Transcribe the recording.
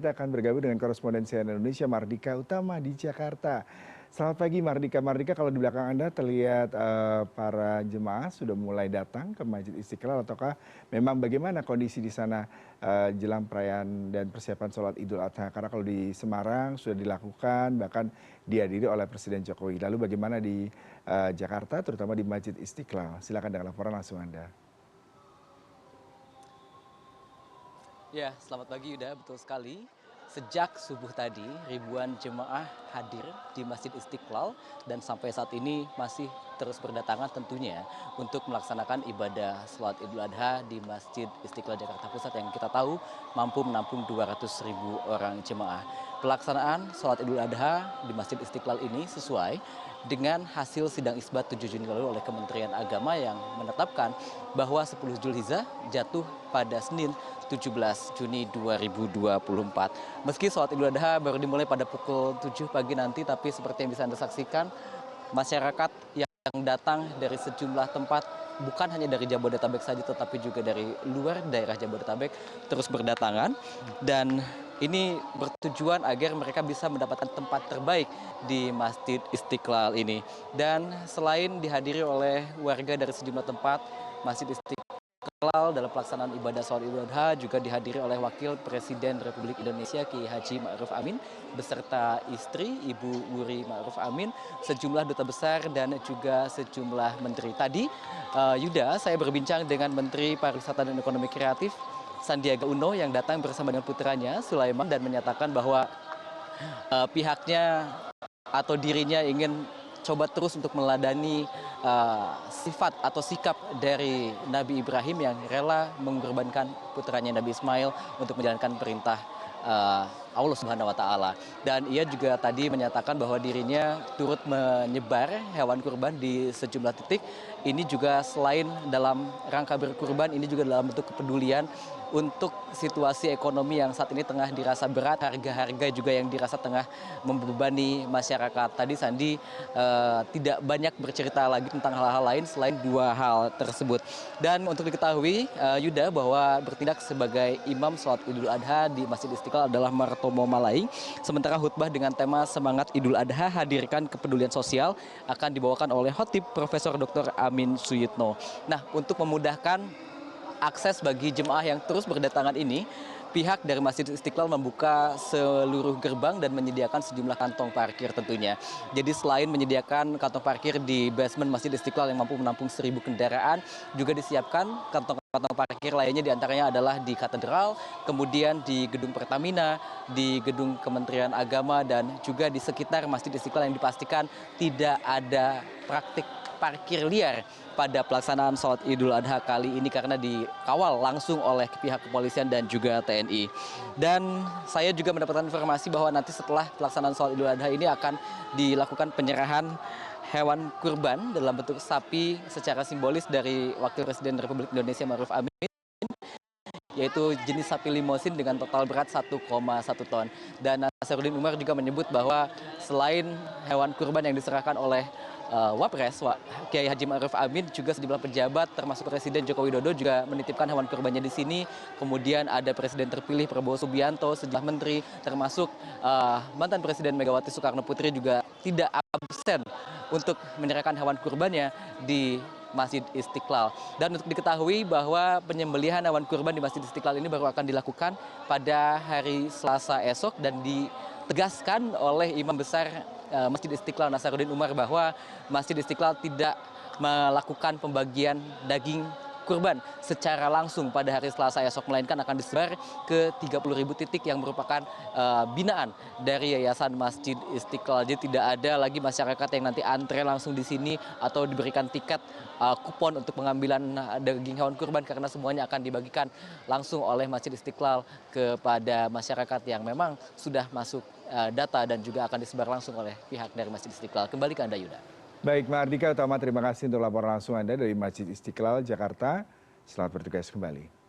kita akan bergabung dengan korespondensi Indonesia Mardika Utama di Jakarta. Selamat pagi Mardika. Mardika, kalau di belakang Anda terlihat para jemaah sudah mulai datang ke Masjid Istiqlal, ataukah memang bagaimana kondisi di sana jelang perayaan dan persiapan sholat Idul Adha? Karena kalau di Semarang sudah dilakukan, bahkan dihadiri oleh Presiden Jokowi. Lalu bagaimana di Jakarta, terutama di Masjid Istiqlal? Silakan dengan laporan langsung Anda. Ya, selamat pagi Yuda, betul sekali. Sejak subuh tadi, ribuan jemaah hadir di Masjid Istiqlal dan sampai saat ini masih terus berdatangan tentunya untuk melaksanakan ibadah sholat Idul Adha di Masjid Istiqlal Jakarta Pusat yang kita tahu mampu menampung 200.000 orang jemaah. Pelaksanaan sholat Idul Adha di Masjid Istiqlal ini sesuai dengan hasil sidang isbat 7 Juni lalu oleh Kementerian Agama yang menetapkan bahwa 10 Zulhijjah jatuh pada Senin 17 Juni 2024. Meski sholat Idul Adha baru dimulai pada pukul 7 pagi nanti, tapi seperti yang bisa Anda saksikan, masyarakat yang datang dari sejumlah tempat, bukan hanya dari Jabodetabek saja, tetapi juga dari luar daerah Jabodetabek terus berdatangan. Dan ini bertujuan agar mereka bisa mendapatkan tempat terbaik di Masjid Istiqlal ini. Dan selain dihadiri oleh warga dari sejumlah tempat, Masjid Istiqlal dalam pelaksanaan ibadah sholat Idul Adha juga dihadiri oleh Wakil Presiden Republik Indonesia Kiai Haji Ma'ruf Amin beserta istri Ibu Wuri Ma'ruf Amin, sejumlah duta besar dan juga sejumlah menteri. Tadi Yuda, saya berbincang dengan Menteri Pariwisata dan Ekonomi Kreatif Sandiaga Uno yang datang bersama dengan putranya Sulaiman dan menyatakan bahwa pihaknya atau dirinya ingin coba terus untuk meladani sifat atau sikap dari Nabi Ibrahim yang rela mengorbankan putranya Nabi Ismail untuk menjalankan perintah Allah Subhanahu wa taala. Dan ia juga tadi menyatakan bahwa dirinya turut menyebar hewan kurban di sejumlah titik. Ini juga selain dalam rangka berkurban, ini juga dalam bentuk kepedulian untuk situasi ekonomi yang saat ini tengah dirasa berat, harga-harga juga yang dirasa tengah membebani masyarakat. Tadi Sandi tidak banyak bercerita lagi tentang hal-hal lain selain dua hal tersebut. Dan untuk diketahui Yuda, bahwa bertindak sebagai imam sholat Idul Adha di Masjid Istiqlal adalah Martomo Malai. Sementara khutbah dengan tema Semangat Idul Adha Hadirkan Kepedulian Sosial akan dibawakan oleh Khotib Profesor Dr. Amin Suyitno. Nah, untuk memudahkan akses bagi jemaah yang terus berdatangan ini, pihak dari Masjid Istiqlal membuka seluruh gerbang dan menyediakan sejumlah kantong parkir tentunya. Jadi selain menyediakan kantong parkir di basement Masjid Istiqlal yang mampu menampung 1.000 kendaraan, juga disiapkan kantong-kantong parkir lainnya, diantaranya adalah di Katedral, kemudian di Gedung Pertamina, di Gedung Kementerian Agama, dan juga di sekitar Masjid Istiqlal yang dipastikan tidak ada praktik parkir liar pada pelaksanaan sholat Idul Adha kali ini karena dikawal langsung oleh pihak kepolisian dan juga TNI. Dan saya juga mendapatkan informasi bahwa nanti setelah pelaksanaan sholat Idul Adha ini akan dilakukan penyerahan hewan kurban dalam bentuk sapi secara simbolis dari Wakil Presiden Republik Indonesia Ma'ruf Amin, yaitu jenis sapi limosin dengan total berat 1,1 ton. Dan Nasaruddin Umar juga menyebut bahwa selain hewan kurban yang diserahkan oleh Wapres Kiai Haji Ma'ruf Amin, juga sejumlah pejabat termasuk Presiden Joko Widodo juga menitipkan hewan kurbannya di sini. Kemudian ada Presiden terpilih Prabowo Subianto, sejumlah menteri termasuk mantan Presiden Megawati Soekarno Putri juga tidak absen untuk menyerahkan hewan kurbannya di Masjid Istiqlal. Dan untuk diketahui bahwa penyembelihan hewan kurban di Masjid Istiqlal ini baru akan dilakukan pada hari Selasa esok, dan ditegaskan oleh Imam Besar Masjid Istiqlal Nasaruddin Umar bahwa Masjid Istiqlal tidak melakukan pembagian daging kurban secara langsung pada hari Selasa esok, melainkan akan disebar ke 30.000 titik yang merupakan binaan dari Yayasan Masjid Istiqlal. Jadi tidak ada lagi masyarakat yang nanti antre langsung di sini atau diberikan tiket kupon untuk pengambilan daging hewan kurban, karena semuanya akan dibagikan langsung oleh Masjid Istiqlal kepada masyarakat yang memang sudah masuk data dan juga akan disebar langsung oleh pihak dari Masjid Istiqlal. Kembali ke Anda, Yuda. Baik, Mardika Utama, terima kasih untuk laporan langsung Anda dari Masjid Istiqlal, Jakarta. Selamat bertugas kembali.